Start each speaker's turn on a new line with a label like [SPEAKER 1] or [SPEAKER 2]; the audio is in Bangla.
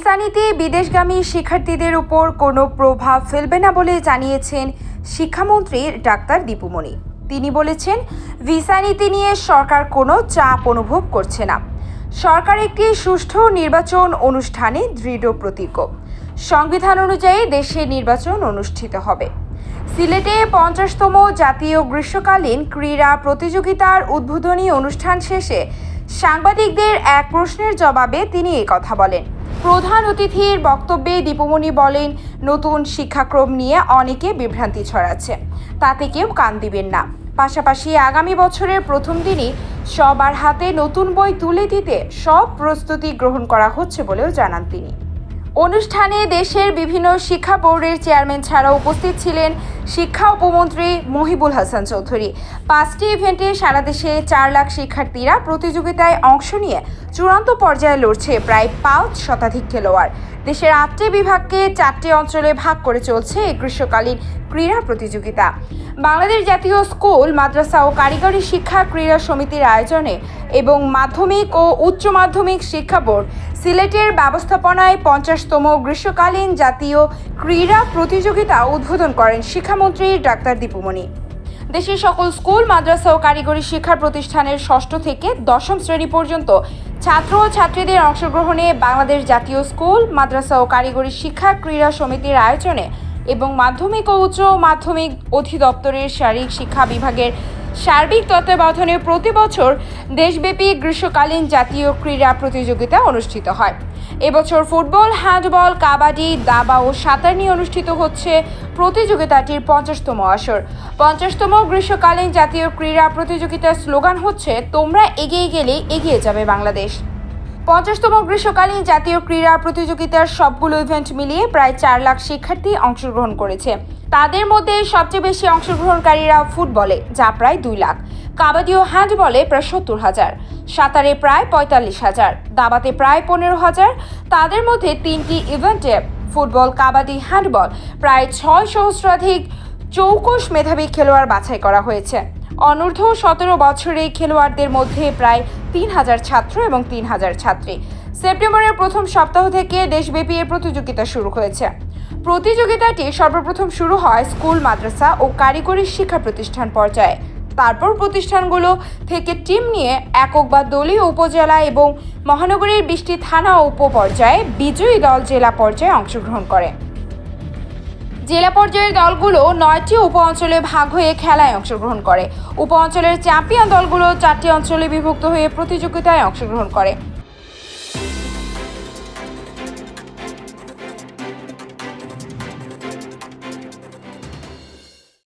[SPEAKER 1] ভিসা নীতি বিদেশগামী শিক্ষার্থীদের উপর কোনো প্রভাব ফেলবে না বলে জানিয়েছেন শিক্ষামন্ত্রী ডাক্তার দীপুমণি। তিনি বলেছেন, ভিসা নীতি নিয়ে সরকার কোনো চাপ অনুভব করছে না। সরকার একটি সুষ্ঠু নির্বাচন অনুষ্ঠানে দৃঢ় প্রতিজ্ঞ। সংবিধান অনুযায়ী দেশে নির্বাচন অনুষ্ঠিত হবে। সিলেটে 50তম জাতীয় গ্রীষ্মকালীন ক্রীড়া প্রতিযোগিতার উদ্বোধনী অনুষ্ঠান শেষে সাংবাদিকদের এক প্রশ্নের জবাবে তিনি এই কথা বলেন। প্রধান অতিথির বক্তব্যে দীপুমণি বলেন, নতুন শিক্ষাক্রম নিয়ে অনেকে বিভ্রান্তি ছড়াচ্ছে, তাতে কেউ কান দিবেন না। পাশাপাশি আগামী বছরের প্রথম দিনই সবার হাতে নতুন বই তুলে দিতে সব প্রস্তুতি গ্রহণ করা হচ্ছে বলেও জানান তিনি। অনুষ্ঠানে দেশের বিভিন্ন শিক্ষা বোর্ডের চেয়ারম্যান ছাড়াও উপস্থিত ছিলেন শিক্ষা উপমন্ত্রী মহিবুল হাসান চৌধুরী। 5টি ইভেন্টে সারা দেশে 4 লাখ শিক্ষার্থীরা প্রতিযোগিতায় অংশ নিয়ে চূড়ান্ত পর্যায়ে লড়ছে প্রায় 5 শতাধিক খেলোয়াড়। দেশের 8টি বিভাগকে 4টি অঞ্চলে ভাগ করে চলছে এই গ্রীষ্মকালীন ক্রীড়া প্রতিযোগিতা। বাংলাদেশ জাতীয় স্কুল, মাদ্রাসা ও কারিগরি শিক্ষা ক্রীড়া সমিতির আয়োজনে এবং মাধ্যমিক ও উচ্চ মাধ্যমিক শিক্ষা বোর্ড সিলেটের ব্যবস্থাপনায় 50তম গ্রীষ্মকালীন জাতীয় ক্রীড়া প্রতিযোগিতা উদ্বোধন করেন শিক্ষামন্ত্রী ডাক্তার দীপুমণি। দেশের সকল স্কুল, মাদ্রাসা ও কারিগরি শিক্ষা প্রতিষ্ঠানের 6ষ্ঠ থেকে 10ম শ্রেণী পর্যন্ত ছাত্র ও ছাত্রীদের অংশগ্রহণে বাংলাদেশ জাতীয় স্কুল, মাদ্রাসা ও কারিগরি শিক্ষা ক্রীড়া সমিতির আয়োজনে এবং মাধ্যমিক ও উচ্চ মাধ্যমিক অধিদপ্তরের শারীরিক শিক্ষা বিভাগের সার্বিক তত্ত্বাবধানে প্রতি বছর দেশব্যাপী গ্রীষ্মকালীন জাতীয় ক্রীড়া প্রতিযোগিতা অনুষ্ঠিত হয়। এবছর ফুটবল, হ্যান্ডবল, কাবাডি, দাবা ও সাঁতার নিয়ে অনুষ্ঠিত হচ্ছে প্রতিযোগিতাটির 50তম আসর। 50তম গ্রীষ্মকালীন জাতীয় ক্রীড়া প্রতিযোগিতার স্লোগান হচ্ছে, তোমরা এগিয়ে গেলে এগিয়ে যাবে বাংলাদেশ। 50তম গ্রীষ্মকালীন জাতীয় ক্রীড়া প্রতিযোগিতার সবগুলো ইভেন্ট মিলিয়ে প্রায় 4 লাখ শিক্ষার্থী অংশগ্রহণ করেছে। তাদের মধ্যে সবচেয়ে বেশি অংশগ্রহণকারীরা ফুটবলে, যা প্রায় 2 লাখ, কাবাডি ও হ্যান্ডবলে প্রায় 70,000, সাঁতারে প্রায় 45,000, দাবাতে প্রায় 15,000। তাদের মধ্যে 3টি ইভেন্টে ফুটবল, কাবাডি, হ্যান্ডবল প্রায় 6 সহস্রাধিক চৌকস মেধাবী খেলোয়াড় বাছাই করা হয়েছে। অনূর্ধ্ব 17 বছরের খেলোয়াড়দের মধ্যে প্রায় 3,000 ছাত্র এবং 3,000 ছাত্রী। সেপ্টেম্বরের প্রথম সপ্তাহ থেকে দেশব্যাপী এই প্রতিযোগিতা শুরু হয়েছে। প্রতিযোগিতাটি সর্বপ্রথম শুরু হয় স্কুল, মাদ্রাসা ও কারিগরি শিক্ষা প্রতিষ্ঠান পর্যায়ে। তারপর প্রতিষ্ঠানগুলো থেকে টিম নিয়ে একক বা দলীয় উপজেলা এবং মহানগরীর 20টি থানা ও উপপর্যায়ে বিজয়ী দল জেলা পর্যায়ে অংশগ্রহণ করে। জেলা পর্যায়ের দলগুলো 9টি উপ অঞ্চলে ভাগ হয়ে খেলায় অংশগ্রহণ করে। উপ অঞ্চলের চ্যাম্পিয়ন দলগুলো 4টি অঞ্চলে বিভক্ত হয়ে প্রতিযোগিতায় অংশগ্রহণ করে।